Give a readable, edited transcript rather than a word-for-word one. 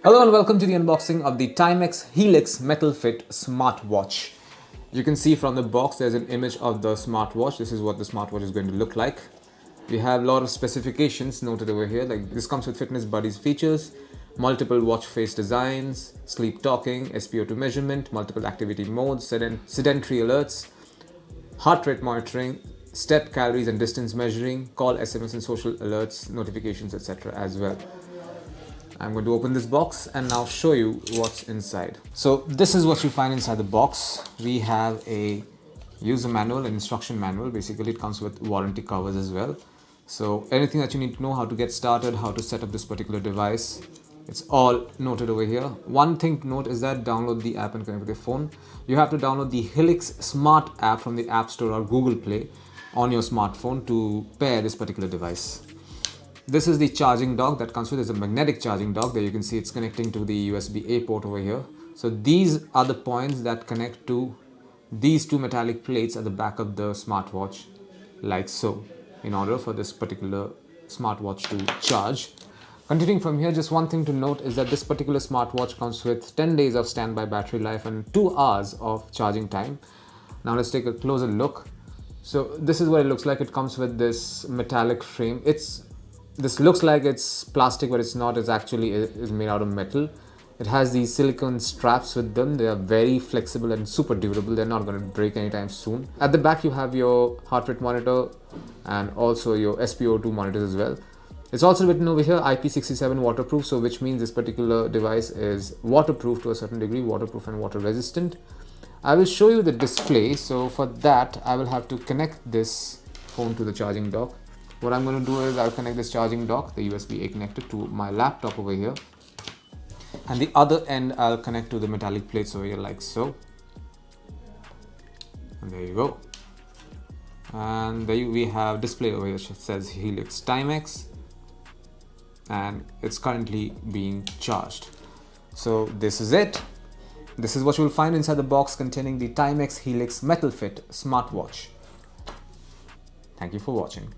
Hello and welcome to the unboxing of the Timex Helix Metalfit Smartwatch. You can see from the box there's an image of the smartwatch. This is what the smartwatch is going to look like. We have a lot of specifications noted over here, like this comes with fitness buddies features, multiple watch face designs, sleep talking, SPO2 measurement, multiple activity modes, sedentary alerts, heart rate monitoring, step, calories and distance measuring, call, SMS and social alerts, notifications, etc. as well. I'm going to open this box and now show you what's inside. So this is what you find inside the box. We have a user manual, an instruction manual. Basically, it comes with warranty covers as well. So anything that you need to know how to get started, how to set up this particular device, it's all noted over here. One thing to note is that download the app and connect with your phone. You have to download the Helix Smart app from the App Store or Google Play on your smartphone to pair this particular device. This is the charging dock that comes with. It's a magnetic charging dock. There you can see it's connecting to the USB-A port over here. So these are the points that connect to these two metallic plates at the back of the smartwatch, like so, in order for this particular smartwatch to charge. Continuing from here, just one thing to note is that this particular smartwatch comes with 10 days of standby battery life and 2 hours of charging time. Now let's take a closer look. So this is what it looks like. It comes with this metallic frame. This looks like it's plastic, but it's not. It's actually is made out of metal. It has these silicone straps with them. They are very flexible and super durable. They're not going to break anytime soon. At the back, you have your heart rate monitor and also your SPO2 monitors as well. It's also written over here IP67 waterproof, so which means this particular device is waterproof to a certain degree, waterproof and water resistant. I will show you the display. So for that, I will have to connect this phone to the charging dock. What I'm going to do is I'll connect this charging dock, the USB-A connector, to my laptop over here. And the other end I'll connect to the metallic plates over here like so. And there you go. And there we have display over here which says Helix Timex. And it's currently being charged. So this is it. This is what you will find inside the box containing the Timex Helix Metalfit Smartwatch. Thank you for watching.